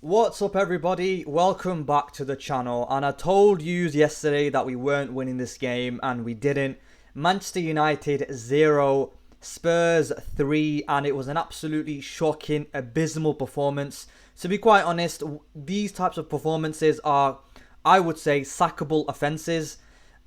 What's up everybody, welcome back to the channel. And I told you yesterday that we weren't winning this game, and we didn't. Manchester United 0, Spurs 3, and it was an absolutely shocking, abysmal performance. To be quite honest, these types of performances are, I would say, sackable offences.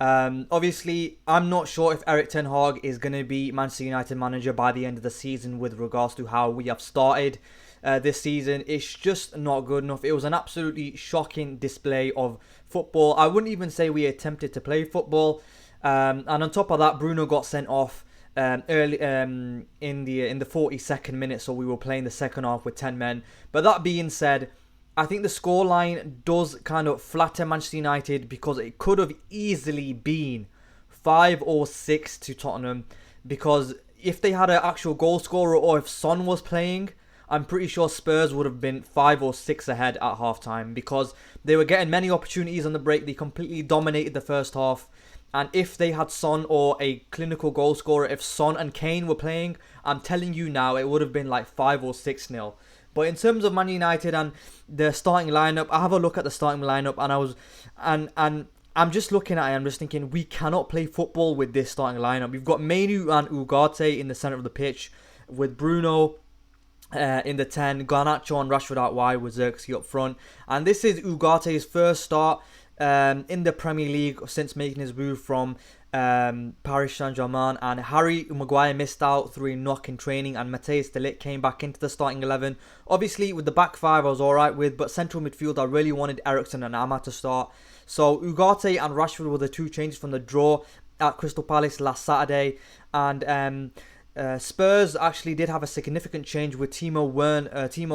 Obviously, I'm not sure if Erik Ten Hag is going to be Manchester United manager by the end of the season with regards to how we have started this season. It's just not good enough. It was an absolutely shocking display of football. I wouldn't even say we attempted to play football. And on top of that, Bruno got sent off early in the 42nd minute, so we were playing the second half with 10 men. But that being said, I think the scoreline does kind of flatter Manchester United, because it could have easily been 5 or 6 to Tottenham. Because if they had an actual goal scorer, or if Son was playing, I'm pretty sure Spurs would have been 5 or 6 ahead at halftime, because they were getting many opportunities on the break. They completely dominated the first half. And if they had Son or a clinical goal scorer, if Son and Kane were playing, I'm telling you now, it would have been like 5 or 6-0. But in terms of Man United and the starting lineup, I have a look at the starting lineup, and I'm just looking at it. I'm just thinking, we cannot play football with this starting lineup. We've got Mainu and Ugarte in the centre of the pitch, with Bruno in the 10, Garnacho and Rashford out wide, with Xerxes up front. And this is Ugarte's first start in the Premier League since making his move from Paris Saint-Germain, and Harry Maguire missed out through a knock in training, and Matthijs de Ligt came back into the starting 11. Obviously, with the back five I was alright with, but central midfield I really wanted Eriksen and Ahmad to start. So Ugarte and Rashford were the two changes from the draw at Crystal Palace last Saturday. And Spurs actually did have a significant change with Timo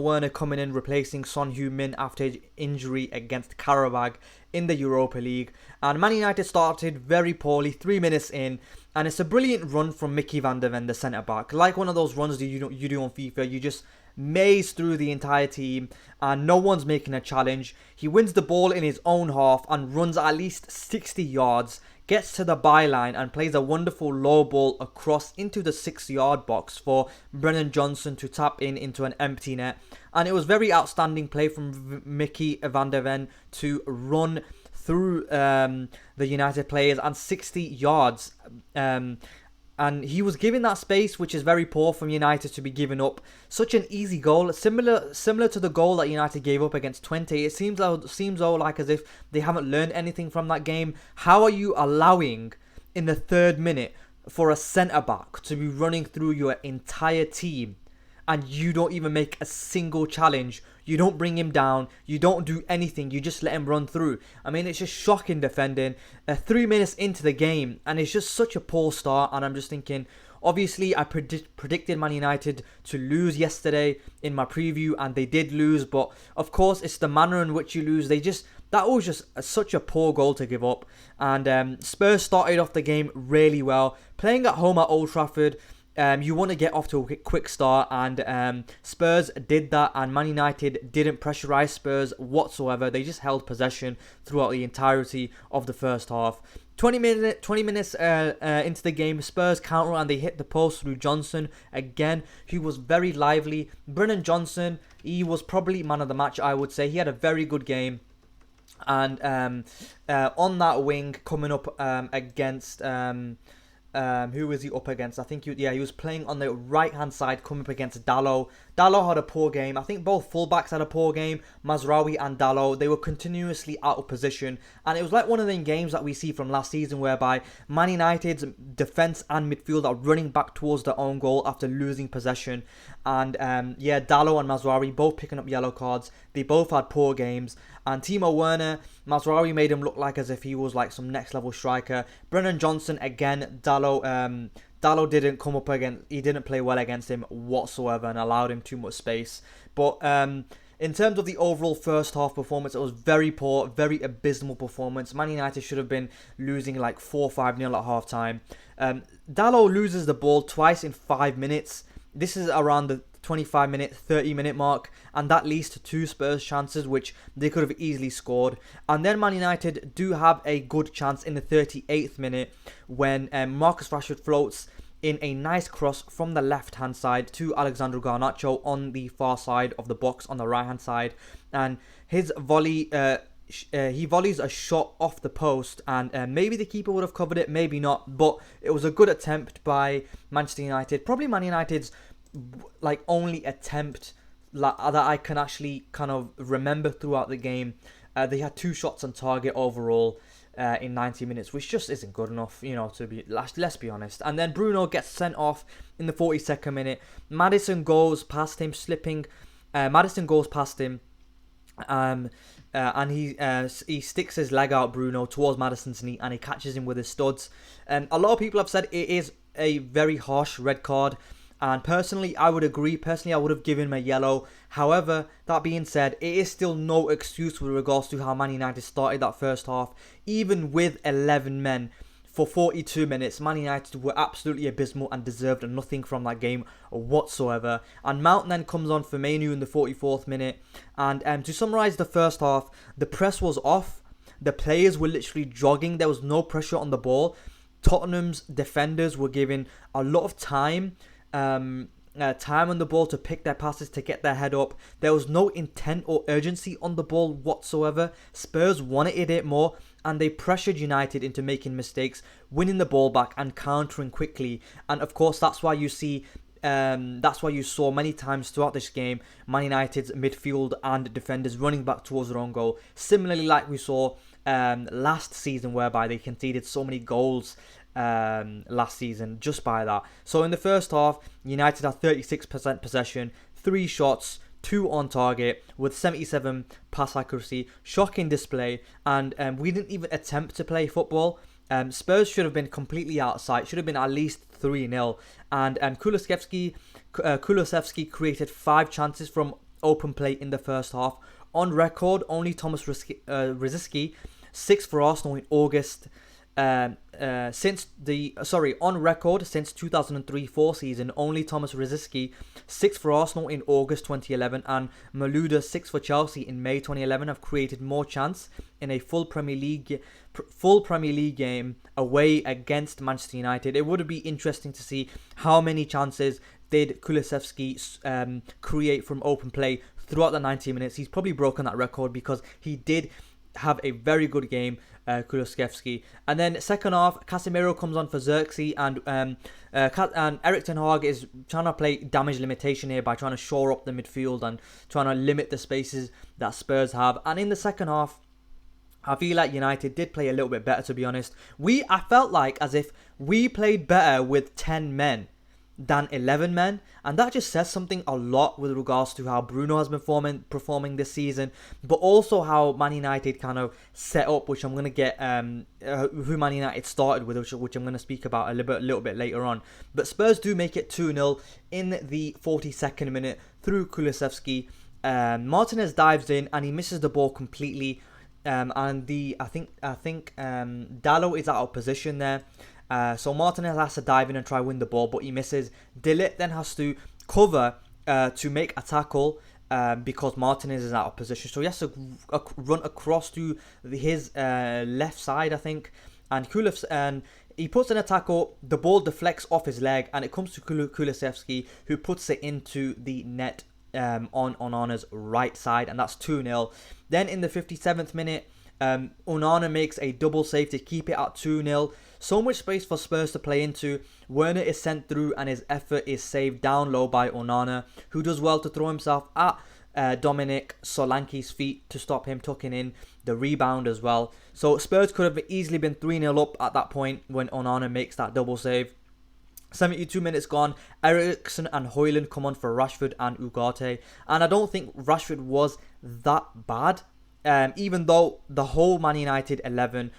Werner coming in, replacing Son Heung-min after his injury against Karabag in the Europa League. And Man United started very poorly 3 minutes in, and it's a brilliant run from Micky van der Ven, the centre back. Like one of those runs that you do on FIFA. You just maze through the entire team and no one's making a challenge. He wins the ball in his own half and runs at least 60 yards, gets to the byline and plays a wonderful low ball across into the 6-yard box for Brennan Johnson to tap into an empty net. And it was very outstanding play from Micky van der Ven to run through the United players and 60 yards. And he was given that space, which is very poor from United to be giving up such an easy goal, similar to the goal that United gave up against 20. It seems like as if they haven't learned anything from that game. How are you allowing in the 3rd minute for a centre back to be running through your entire team, and you don't even make a single challenge? You don't bring him down. You don't do anything. You just let him run through. I mean, it's just shocking defending. 3 minutes into the game, and it's just such a poor start. And I'm just thinking, obviously, I predicted Man United to lose yesterday in my preview, and they did lose. But of course, it's the manner in which you lose. That was just such a poor goal to give up. And Spurs started off the game really well, playing at home at Old Trafford. You want to get off to a quick start, and Spurs did that, and Man United didn't pressurise Spurs whatsoever. They just held possession throughout the entirety of the first half. 20 minutes into the game, Spurs counter and they hit the post through Johnson again. He was very lively. Brennan Johnson, he was probably man of the match, I would say. He had a very good game. And on that wing, coming up against... who was he up against? I think he was playing on the right hand side, coming up against Dalot. Dalot had a poor game. I think both fullbacks had a poor game. Mazraoui and Dalot, they were continuously out of position, and it was like one of them games that we see from last season, whereby Man United's defence and midfield are running back towards their own goal after losing possession. And Dalot and Mazraoui both picking up yellow cards. They both had poor games. And Timo Werner, Mazraoui made him look like as if he was like some next level striker. Brennan Johnson again, Dalot didn't come up against, he didn't play well against him whatsoever and allowed him too much space. But in terms of the overall first half performance, it was very poor, very abysmal performance. Man United should have been losing like 4-5-0 at half time. Dalot loses the ball twice in 5 minutes. This is around the 25-minute, 30-minute mark, and that leads to 2 Spurs chances which they could have easily scored. And then Man United do have a good chance in the 38th minute when Marcus Rashford floats in a nice cross from the left-hand side to Alexandru Garnacho on the far side of the box on the right-hand side. And his volley, he volleys a shot off the post, and maybe the keeper would have covered it, maybe not. But it was a good attempt by Manchester United. Probably Man United's only attempt that I can actually kind of remember throughout the game. They had 2 shots on target overall in 90 minutes, which just isn't good enough, let's be honest. And then Bruno gets sent off in the 42nd minute. Maddison goes past him, and he sticks his leg out, Bruno, towards Maddison's knee, and he catches him with his studs. A lot of people have said it is a very harsh red card. And personally, I would agree. Personally, I would have given him a yellow. However, that being said, it is still no excuse with regards to how Man United started that first half. Even with 11 men for 42 minutes, Man United were absolutely abysmal and deserved nothing from that game whatsoever. And Mount then comes on for Manu in the 44th minute. And to summarise the first half, the press was off. The players were literally jogging. There was no pressure on the ball. Tottenham's defenders were given a lot of time on the ball to pick their passes, to get their head up. There was no intent or urgency on the ball whatsoever. Spurs wanted it more, and they pressured United into making mistakes, winning the ball back and countering quickly. And of course, that's why you saw many times throughout this game Man United's midfield and defenders running back towards their own goal, similarly like we saw last season, whereby they conceded so many goals last season just by that. So in the first half, United had 36% possession, 3 shots, 2 on target with 77 pass accuracy. Shocking display, and we didn't even attempt to play football. Spurs should have been completely outside, should have been at least 3-0. And Kulusevski created 5 chances from open play in the first half. On record, only Thomas Rosicky, 6 for Arsenal in August. On record since 2003-04 season, only Thomas Rosicky, 6 for Arsenal in August 2011, and Malouda, 6 for Chelsea in May 2011, have created more chance in a full Premier League game away against Manchester United. It would be interesting to see how many chances did Kulusevski create from open play throughout the 90 minutes. He's probably broken that record because he did have a very good game, Kulusevski. And then second half, Casemiro comes on for Xerxes, and Erik Ten Hag is trying to play damage limitation here by trying to shore up the midfield and trying to limit the spaces that Spurs have. And in the second half, I feel like United did play a little bit better, to be honest. I felt like as if we played better with 10 men than 11 men, and that just says something a lot with regards to how Bruno has been performing this season, but also how Man United kind of set up, which I'm going to get who Man United started with, which I'm going to speak about a little bit later on. But Spurs do make it 2-0 in the 42nd minute through Kulusevski. Martinez dives in and he misses the ball completely, and I think Dalot is out of position there. So Martinez has to dive in and try win the ball, but he misses. De Ligt then has to cover to make a tackle because Martinez is out of position. So he has to run across to his left side, I think. And he puts in a tackle. The ball deflects off his leg, and it comes to Kulusevski, who puts it into the net on Onana's right side, and that's 2-0. Then in the 57th minute, Onana makes a double save to keep it at 2-0. So much space for Spurs to play into. Werner is sent through and his effort is saved down low by Onana, who does well to throw himself at Dominic Solanke's feet to stop him tucking in the rebound as well. So Spurs could have easily been 3-0 up at that point when Onana makes that double save. 72 minutes gone, Eriksen and Højlund come on for Rashford and Ugarte, and I don't think Rashford was that bad, even though the whole Man United 11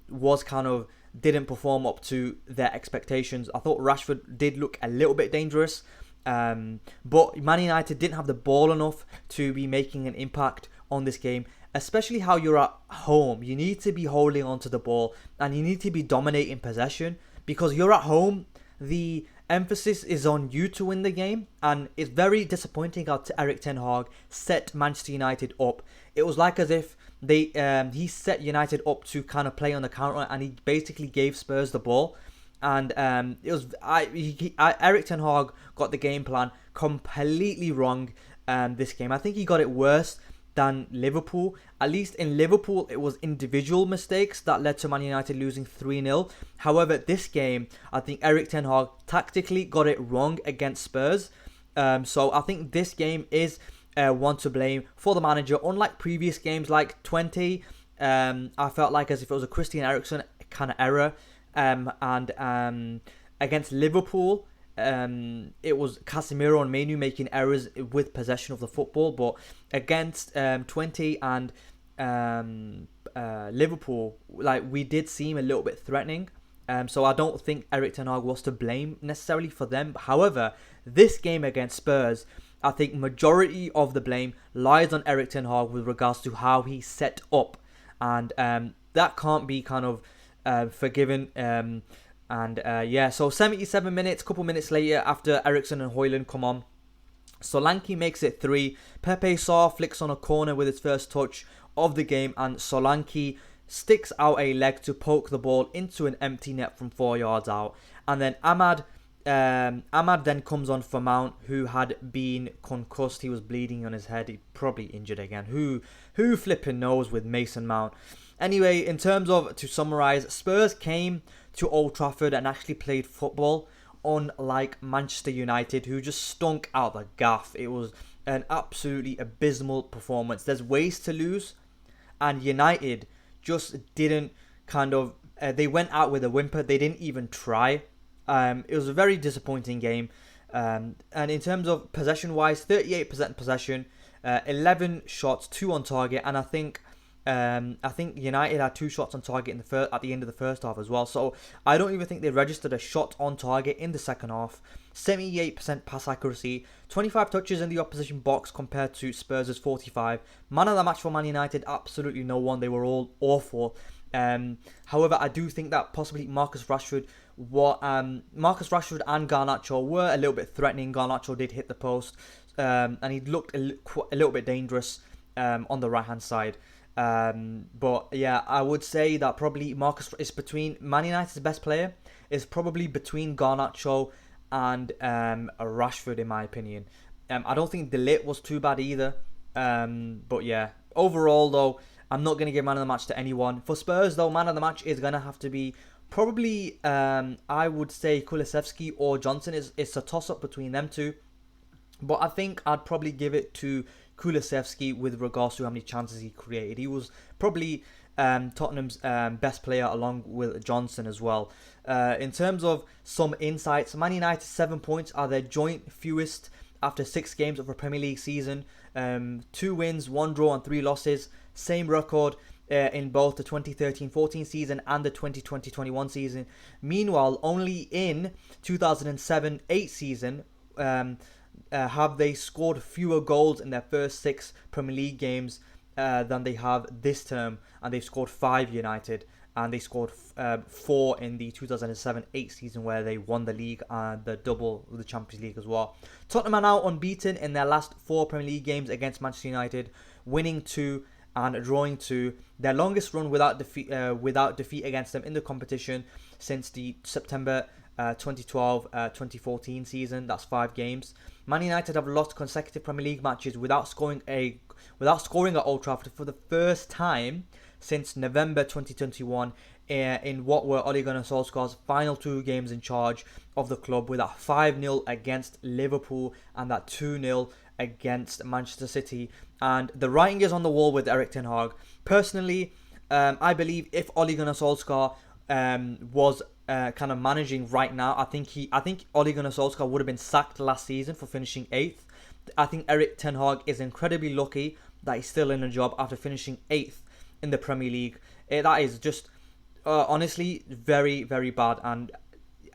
was kind of didn't perform up to their expectations. I thought Rashford did look a little bit dangerous, but Man United didn't have the ball enough to be making an impact on this game, especially how you're at home. You need to be holding onto the ball and you need to be dominating possession, because you're at home. The emphasis is on you to win the game, and it's very disappointing how Erik Ten Hag set Manchester United up. It was like as if he set United up to kind of play on the counter, and he basically gave Spurs the ball. And Erik Ten Hag got the game plan completely wrong this game. I think he got it worse than Liverpool. At least in Liverpool, it was individual mistakes that led to Man United losing 3-0. However, this game, I think Erik Ten Hag tactically got it wrong against Spurs. So I think this game is one to blame for the manager. Unlike previous games like 20, I felt like as if it was a Christian Eriksen kind of error. And against Liverpool, it was Casemiro and Menu making errors with possession of the football. But against 20 and Liverpool, like, we did seem a little bit threatening. So I don't think Erik Ten Hag was to blame necessarily for them. However, this game against Spurs, I think majority of the blame lies on Erik Ten Hag with regards to how he set up. And that can't be kind of forgiven. So 77 minutes, couple minutes later, after Eriksen and Højlund come on, Solanke makes it 3. Pepe Sarr flicks on a corner with his first touch of the game, and Solanke sticks out a leg to poke the ball into an empty net from 4 yards out. And then Ahmad then comes on for Mount, who had been concussed. He was bleeding on his head. He probably injured again. Who flipping knows with Mason Mount? Anyway, in terms of, to summarise, Spurs came to Old Trafford and actually played football, unlike Manchester United, who just stunk out the gaff. It was an absolutely abysmal performance. There's ways to lose, and United just didn't they went out with a whimper. They didn't even try. It was a very disappointing game. And in terms of possession-wise, 38% possession, 11 shots, 2 on target, and I think United had 2 shots on target at the end of the first half as well. So I don't even think they registered a shot on target in the second half. 78% pass accuracy, 25 touches in the opposition box compared to Spurs' 45. Man of the match for Man United, absolutely no one. They were all awful. However, I do think that possibly Marcus Rashford and Garnacho were a little bit threatening. Garnacho did hit the post, and he looked a little bit dangerous on the right hand side. But yeah, I would say that probably Marcus is between Man United's best player is probably between Garnacho and Rashford, in my opinion. I don't think De Ligt was too bad either. But yeah, overall though, I'm not going to give man of the match to anyone. For Spurs though, man of the match is going to have to be probably, I would say Kulusevski or Johnson. It's a toss-up between them two. But I think I'd probably give it to Kulusevski with regards to how many chances he created. He was probably Tottenham's best player along with Johnson as well. In terms of some insights, Man United 7 points are their joint fewest after 6 games of a Premier League season. 2 wins, 1 draw and 3 losses. Same record in both the 2013-14 season and the 2020-21 season. Meanwhile, only in 2007-8 season have they scored fewer goals in their first 6 Premier League games than they have this term, and they've scored 5 United, and they scored 4 in the 2007-8 season where they won the league and the Champions League as well. Tottenham are now unbeaten in their last 4 Premier League games against Manchester United, winning 2 and drawing 2. Their longest run without defeat against them in the competition since the September 2012-2014 season. That's 5 games. Man United have lost consecutive Premier League matches without scoring at Old Trafford for the first time since November 2021 in what were Ole Gunnar Solskjaer's final 2 games in charge of the club, with that 5-0 against Liverpool and that 2-0 against Manchester City. And the writing is on the wall with Erik Ten Hag. Personally, I believe if Ole Gunnar Solskjaer was kind of managing right now, I think Ole Gunnar Solskjaer would have been sacked last season for finishing 8th. I think Erik Ten Hag is incredibly lucky that he's still in a job after finishing 8th in the Premier League. That is just honestly very, very bad, and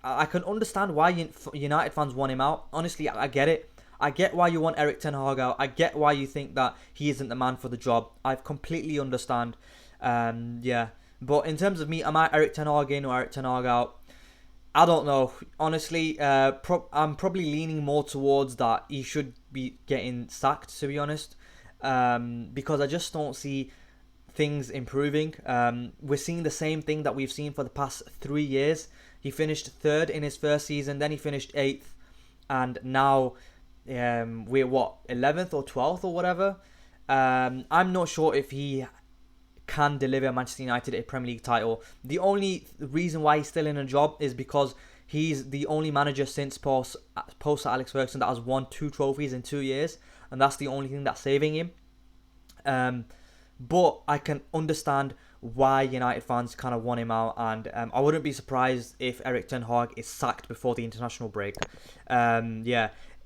I can understand why United fans want him out. Honestly, I get it. I get why you want Erik Ten Hag out. I get why you think that he isn't the man for the job. I completely understand. Yeah. But in terms of me, am I Erik Ten Hag in or Erik Ten Hag out? I don't know. Honestly, I'm probably leaning more towards that he should be getting sacked, to be honest. Because I just don't see things improving. We're seeing the same thing that we've seen for the past 3 years. He finished third in his first season, then he finished 8th, and now we're 11th or 12th or whatever. I'm not sure if he can deliver Manchester United a Premier League title. The only reason why he's still in a job is because he's the only manager since post Alex Ferguson that has won 2 trophies in 2 years, and that's the only thing that's saving him. But I can understand why United fans kind of want him out, and I wouldn't be surprised if Erik Ten Hag is sacked before the international break.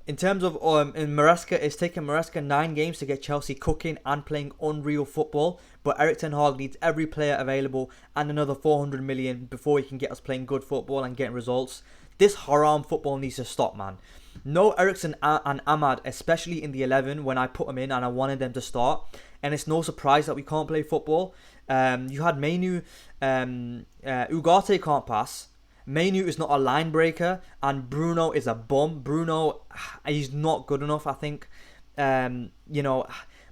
In terms of in Maresca, it's taken Maresca 9 games to get Chelsea cooking and playing unreal football, but Erik Ten Hag needs every player available and another 400 million before he can get us playing good football and getting results. This haram football needs to stop, man. No Eriksen and Ahmad, especially in the 11 when I put them in and I wanted them to start, and it's no surprise that we can't play football. You had Mainu, Ugarte can't pass. Mainu is not a line breaker, and Bruno is a bum. Bruno, he's not good enough, I think.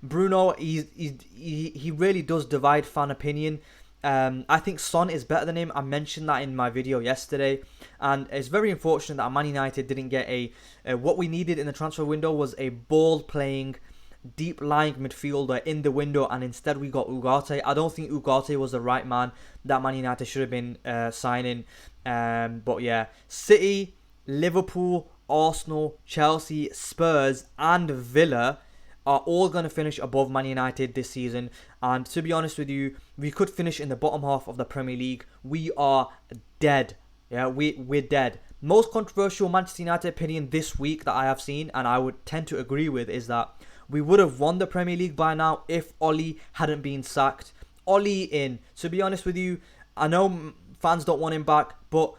Bruno, he really does divide fan opinion. I think Son is better than him. I mentioned that in my video yesterday, and it's very unfortunate that Man United didn't get what we needed in the transfer window was a ball-playing, deep-lying midfielder in the window, and instead we got Ugarte. I don't think Ugarte was the right man that Man United should have been signing. But yeah, City, Liverpool, Arsenal, Chelsea, Spurs and Villa are all going to finish above Man United this season. And to be honest with you, we could finish in the bottom half of the Premier League. We are dead. Yeah, we're dead. Most controversial Manchester United opinion this week that I have seen, and I would tend to agree with, is that we would have won the Premier League by now if Oli hadn't been sacked. Oli in. To be honest with you, I know fans don't want him back, but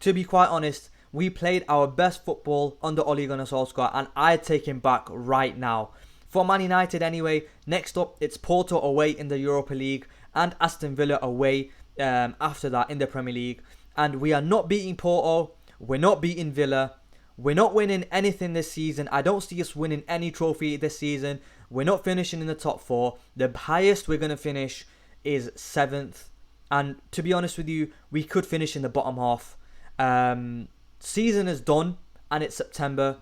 to be quite honest, we played our best football under Ole Gunnar Solskjaer, and I'd take him back right now. For Man United anyway, next up it's Porto away in the Europa League and Aston Villa away after that in the Premier League. And we are not beating Porto, we're not beating Villa, we're not winning anything this season. I don't see us winning any trophy this season. We're not finishing in the top 4. The highest we're going to finish is 7th. And to be honest with you, we could finish in the bottom half. Season is done and it's September.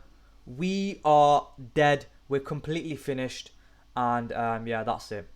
We are dead. We're completely finished. And yeah, that's it.